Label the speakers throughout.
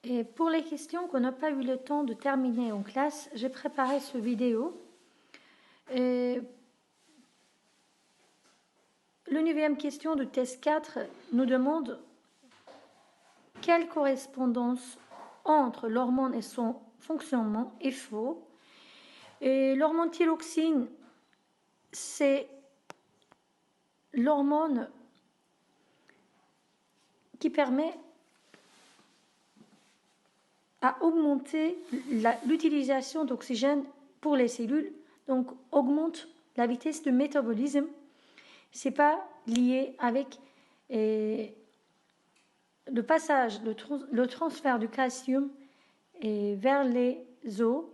Speaker 1: Et pour les questions qu'on n'a pas eu le temps de terminer en classe, j'ai préparé ce vidéo. Et le 9e question de test 4 nous demande quelle correspondance entre l'hormone et son fonctionnement est faux. Et l'hormone thyroxine, c'est l'hormone qui permet à augmenter l'utilisation d'oxygène pour les cellules, donc augmente la vitesse de métabolisme. Ce n'est pas lié avec le passage, le transfert du calcium vers les os.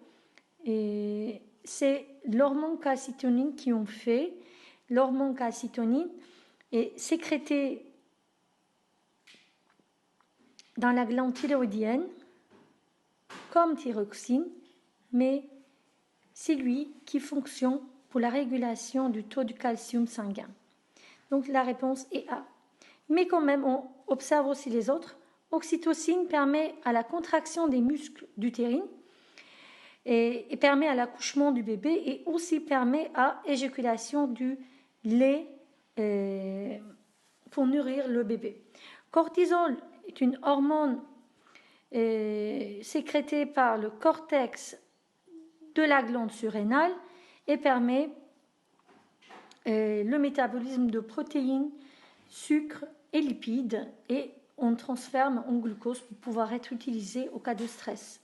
Speaker 1: C'est l'hormone calcitonine qui en fait. L'hormone calcitonine est sécrétée dans la glande thyroïdienne comme thyroxine, mais c'est lui qui fonctionne pour la régulation du taux de calcium sanguin. Donc la réponse est A. Mais quand même, on observe aussi les autres. Oxytocine permet à la contraction des muscles utérines et permet à l'accouchement du bébé et aussi permet à l'éjaculation du lait pour nourrir le bébé. Cortisol est une hormone sécrétée par le cortex de la glande surrénale et permet le métabolisme de protéines, sucres et lipides, et on transforme en glucose pour pouvoir être utilisé au cas de stress.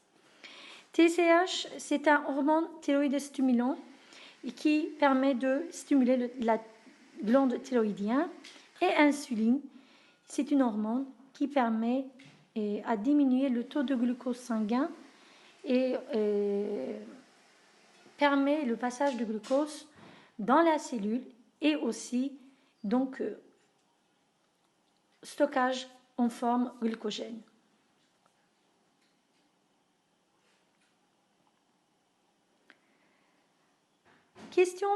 Speaker 1: TSH, c'est un hormone thyroïde stimulant qui permet de stimuler la glande thyroïdienne. Et insuline, c'est une hormone qui permet à diminuer le taux de glucose sanguin et permet le passage de glucose dans la cellule et aussi donc stockage en forme glycogène. Question.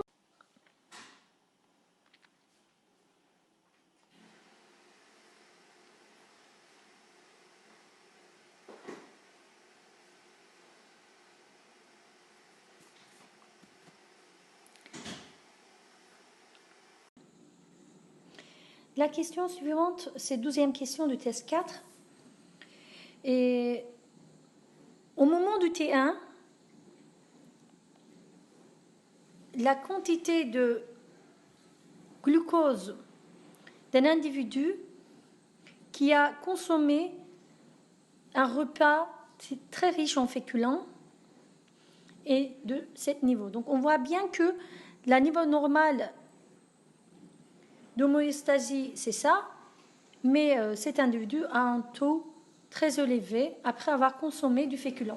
Speaker 1: La question suivante, c'est 12e question du test 4. Et au moment du T1, la quantité de glucose d'un individu qui a consommé un repas très riche en féculents est de 7 niveaux. Donc on voit bien que le niveau normal d'homéostasie, c'est ça, mais cet individu a un taux très élevé après avoir consommé du féculent.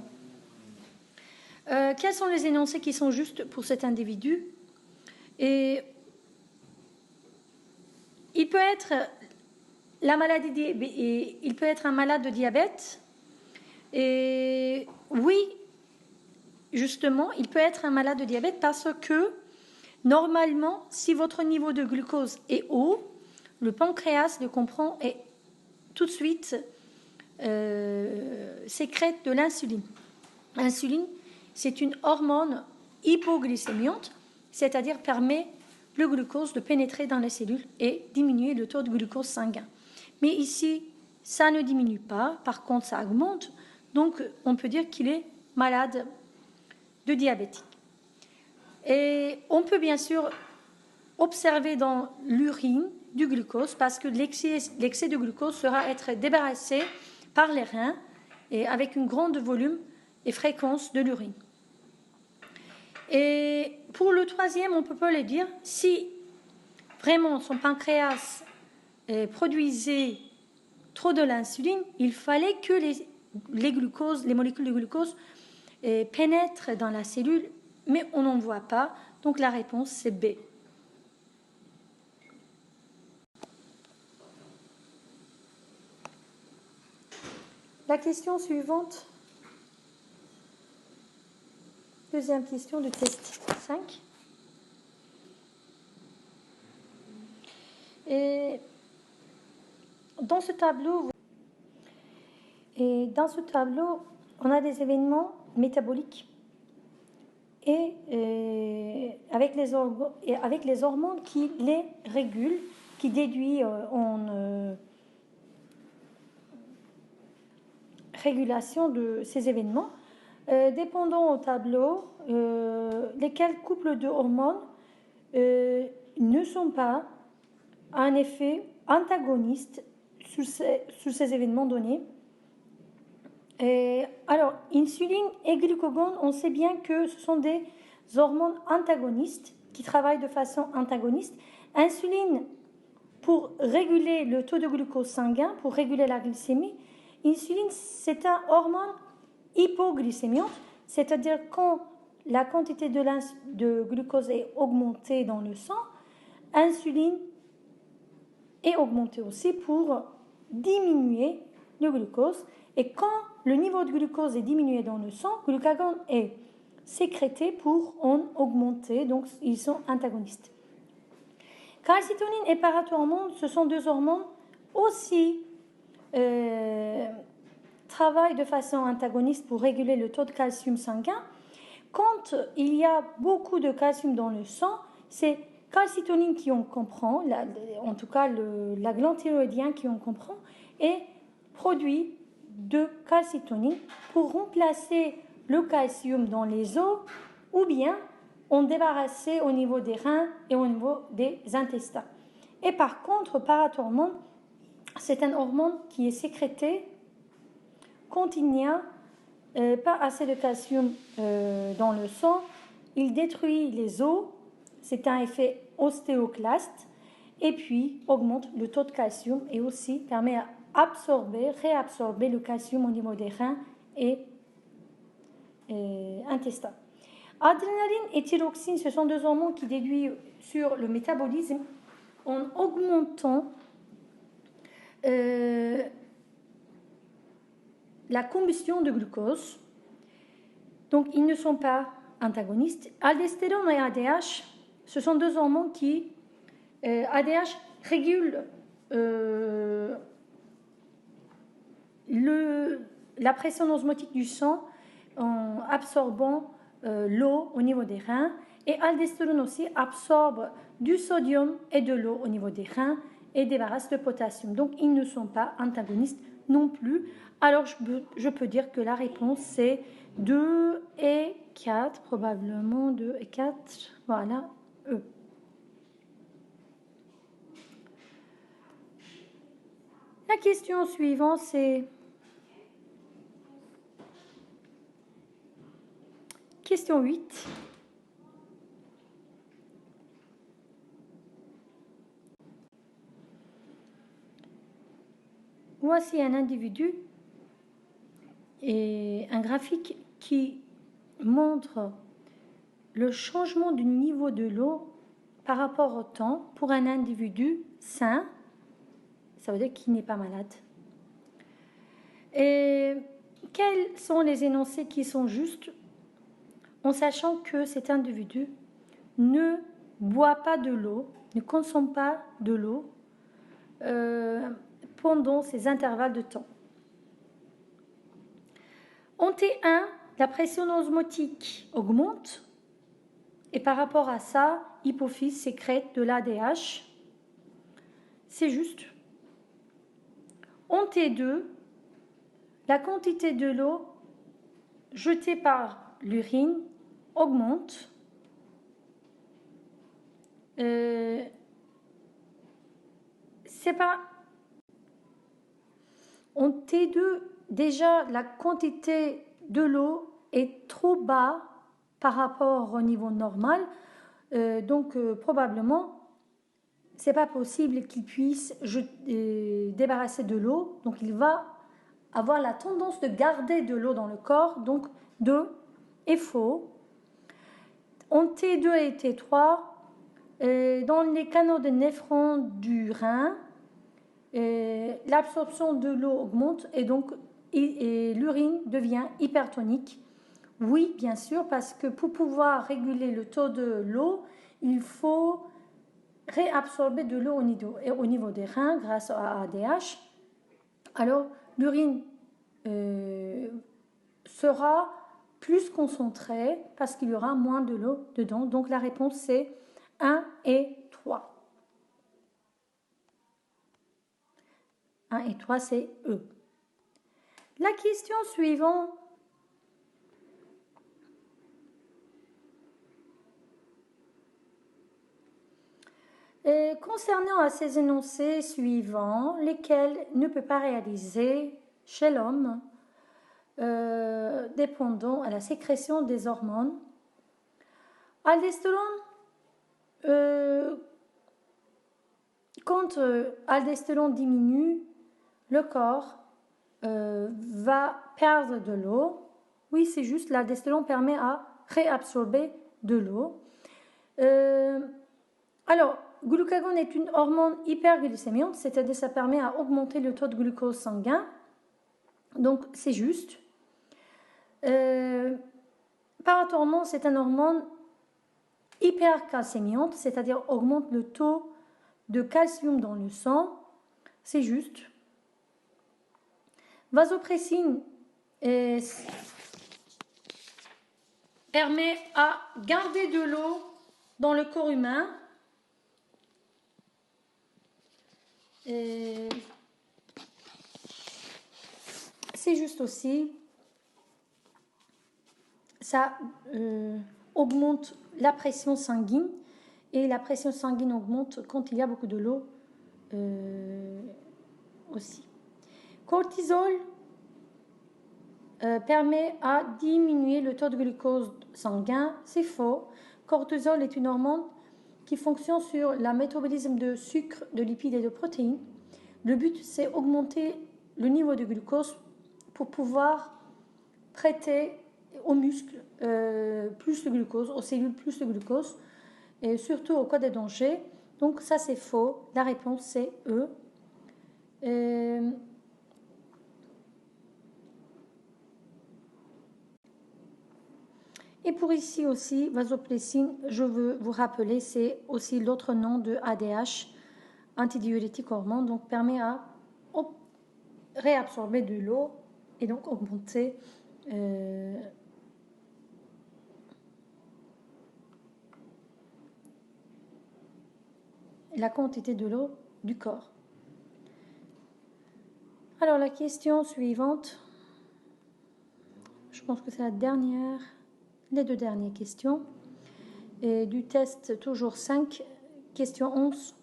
Speaker 1: Quels sont les énoncés qui sont justes pour cet individu? Et il peut être il peut être un malade de diabète. Et oui, justement, il peut être un malade de diabète parce que normalement, si votre niveau de glucose est haut, le pancréas le comprend et tout de suite sécrète de l'insuline. L'insuline, c'est une hormone hypoglycémiante, c'est-à-dire permet le glucose de pénétrer dans les cellules et diminuer le taux de glucose sanguin. Mais ici, ça ne diminue pas, par contre, ça augmente. Donc, on peut dire qu'il est malade de diabétique. Et on peut bien sûr observer dans l'urine du glucose parce que l'excès de glucose sera être débarrassé par les reins et avec une grande volume et fréquence de l'urine. Et pour le 3e, on peut pas le dire, si vraiment son pancréas produisait trop de l'insuline, il fallait que les molécules de glucose pénètrent dans la cellule, mais on n'en voit pas, donc la réponse c'est B. La question suivante, 2e question du test 5. Et dans ce tableau, Et dans ce tableau, on a des événements métaboliques et avec les hormones qui les régulent, qui déduisent en régulation de ces événements. Dépendant au tableau, lesquels couples de hormones ne sont pas un effet antagoniste sur ces événements donnés. Alors, insuline et glucagon, on sait bien que ce sont des hormones antagonistes qui travaillent de façon antagoniste. Insuline pour réguler le taux de glucose sanguin, pour réguler la glycémie. Insuline, c'est une hormone hypoglycémiante, c'est-à-dire quand la quantité de glucose est augmentée dans le sang, insuline est augmentée aussi pour diminuer le glucose. Et quand le niveau de glucose est diminué dans le sang, le glucagon est sécrété pour en augmenter, donc ils sont antagonistes. Calcitonine et parathormone, ce sont deux hormones aussi travaillent de façon antagoniste pour réguler le taux de calcium sanguin. Quand il y a beaucoup de calcium dans le sang, c'est calcitonine qui en comprend, en tout cas la glande thyroïdienne qui en comprend, et produit de calcitonine pour remplacer le calcium dans les os ou bien en débarrasser au niveau des reins et au niveau des intestins. Et par contre, parathormone, c'est un hormone qui est sécrété quand il n'y a pas assez de calcium dans le sang. Il détruit les os, c'est un effet ostéoclaste, et puis augmente le taux de calcium et aussi permet à réabsorber le calcium au niveau des reins et intestins. Adrénaline et thyroxine, ce sont deux hormones qui déduisent sur le métabolisme en augmentant la combustion de glucose. Donc, ils ne sont pas antagonistes. Aldostérone et ADH, ce sont deux hormones qui, ADH régule la pression osmotique du sang en absorbant l'eau au niveau des reins, et aldostérone aussi absorbe du sodium et de l'eau au niveau des reins et débarrasse le potassium. Donc, ils ne sont pas antagonistes non plus. Alors, je peux dire que la réponse, c'est 2 et 4, probablement 2 et 4. Voilà, E. La question suivante, c'est question 8. Voici un individu et un graphique qui montre le changement du niveau de l'eau par rapport au temps pour un individu sain, ça veut dire qu'il n'est pas malade. Et quels sont les énoncés qui sont justes en sachant que cet individu ne boit pas de l'eau, ne consomme pas de l'eau pendant ces intervalles de temps. En T1, la pression osmotique augmente et par rapport à ça, l'hypophyse sécrète de l'ADH. C'est juste. En T2, la quantité de l'eau jetée par l'urine augmente. C'est pas. En T2, déjà, la quantité de l'eau est trop bas par rapport au niveau normal. Donc, probablement, c'est pas possible qu'il puisse débarrasser de l'eau. Donc, il va avoir la tendance de garder de l'eau dans le corps. Donc, 2 est faux. En T2 et T3, dans les canaux de néphrons du rein, l'absorption de l'eau augmente et donc l'urine devient hypertonique. Oui, bien sûr, parce que pour pouvoir réguler le taux de l'eau, il faut réabsorber de l'eau au niveau des reins grâce à ADH. Alors, l'urine sera plus concentré parce qu'il y aura moins de l'eau dedans. Donc la réponse c'est 1 et 3. 1 et 3 c'est E. La question suivante. Concernant ces énoncés suivants, lesquels ne peut pas réaliser chez l'homme, dépendant à la sécrétion des hormones. Aldostérone, quand aldostérone diminue, le corps va perdre de l'eau. Oui, c'est juste, l'aldostérone permet à réabsorber de l'eau. Alors, glucagon est une hormone hyperglycémiante, c'est-à-dire ça permet à augmenter le taux de glucose sanguin. Donc, c'est juste. Parathormone, c'est une hormone hypercalcémiante, c'est-à-dire augmente le taux de calcium dans le sang. C'est juste. Vasopressine permet à garder de l'eau dans le corps humain. C'est juste aussi. Ça augmente la pression sanguine et la pression sanguine augmente quand il y a beaucoup de l'eau aussi. Cortisol permet à diminuer le taux de glucose sanguin. C'est faux. Cortisol est une hormone qui fonctionne sur le métabolisme de sucre, de lipides et de protéines. Le but, c'est augmenter le niveau de glucose pour pouvoir traiter aux muscles plus de glucose, aux cellules plus de glucose, et surtout au cas des dangers. Donc ça c'est faux. La réponse c'est E. Et pour ici aussi, vasopressine, je veux vous rappeler, c'est aussi l'autre nom de ADH, antidiurétique hormone, donc permet à réabsorber de l'eau et donc augmenter la quantité de l'eau du corps. Alors la question suivante, je pense que c'est la dernière, les deux dernières questions, et du test toujours 5, question 11.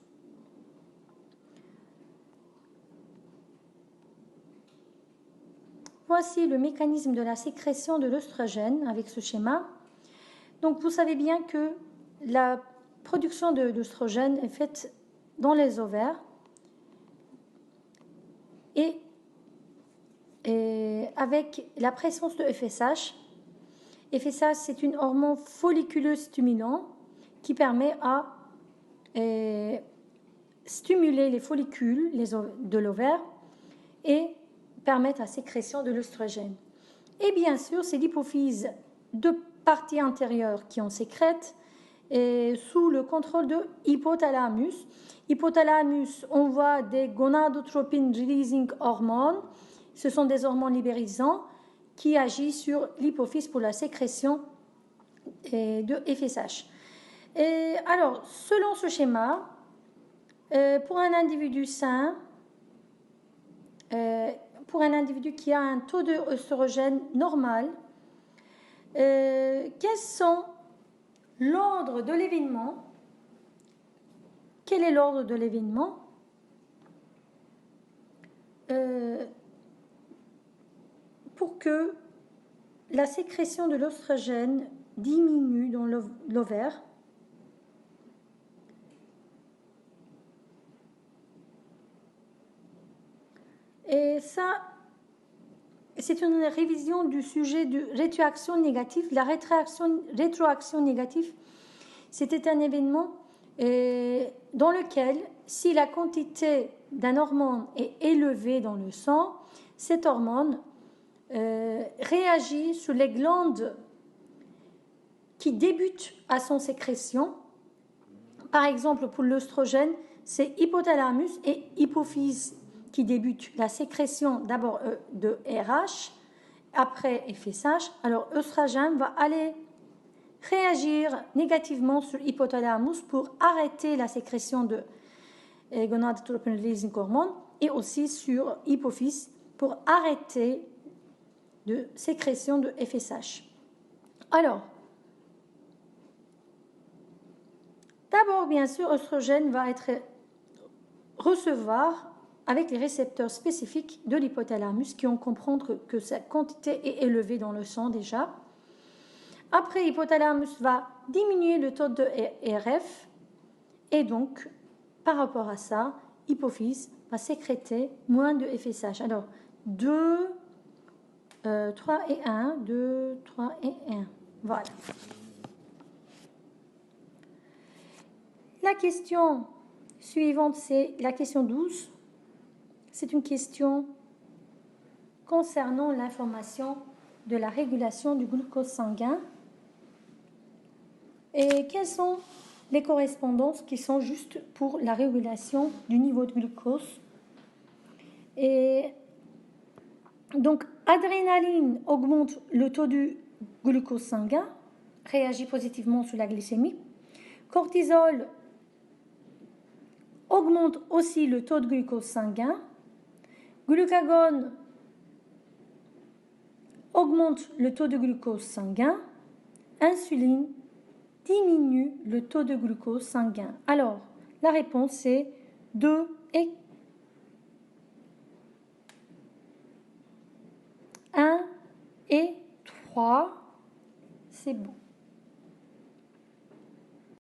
Speaker 1: Voici le mécanisme de la sécrétion de l'œstrogène avec ce schéma. Donc vous savez bien que la production d'œstrogène est faite dans les ovaires et avec la présence de FSH. FSH, c'est une hormone folliculeuse stimulant qui permet à stimuler les follicules de l'ovaire et permettre la sécrétion de l'œstrogène. Et bien sûr, c'est l'hypophyse de partie antérieure qui en sécrète et sous le contrôle de hypothalamus. Hypothalamus, on voit des gonadotropin releasing hormones. Ce sont des hormones libérisants qui agissent sur l'hypophyse pour la sécrétion de FSH. Et alors, selon ce schéma, pour un individu sain, pour un individu qui a un taux d'œstrogène normal, quels sont l'ordre de l'événement? Quel est l'ordre de l'événement pour que la sécrétion de l'œstrogène diminue dans l'ovaire? Et ça, c'est une révision du sujet de rétroaction négative. La rétroaction négative, c'était un événement dans lequel, si la quantité d'un hormone est élevée dans le sang, cette hormone réagit sur les glandes qui débutent à son sécrétion. Par exemple, pour l'œstrogène, c'est hypothalamus et hypophyse qui débute la sécrétion d'abord de RH, après FSH, alors œstrogène va aller réagir négativement sur l'hypothalamus pour arrêter la sécrétion de gonadotropin-releasing hormone et aussi sur hypophyse pour arrêter de sécrétion de FSH. Alors, d'abord, bien sûr, l'œstrogène va être recevoir avec les récepteurs spécifiques de l'hypothalamus qui ont comprendre que sa quantité est élevée dans le sang déjà. Après, l'hypothalamus va diminuer le taux de RF et donc, par rapport à ça, l'hypophyse va sécréter moins de FSH. Alors, 2, 3 et 1, 2, 3 et 1. Voilà. La question suivante, c'est la question 12. C'est une question concernant l'information de la régulation du glucose sanguin. Et quelles sont les correspondances qui sont justes pour la régulation du niveau de glucose? Et donc, adrénaline augmente le taux du glucose sanguin, réagit positivement sur la glycémie. Cortisol augmente aussi le taux de glucose sanguin. Glucagon augmente le taux de glucose sanguin. Insuline diminue le taux de glucose sanguin. Alors, la réponse est 2 et 1 et 3. C'est bon.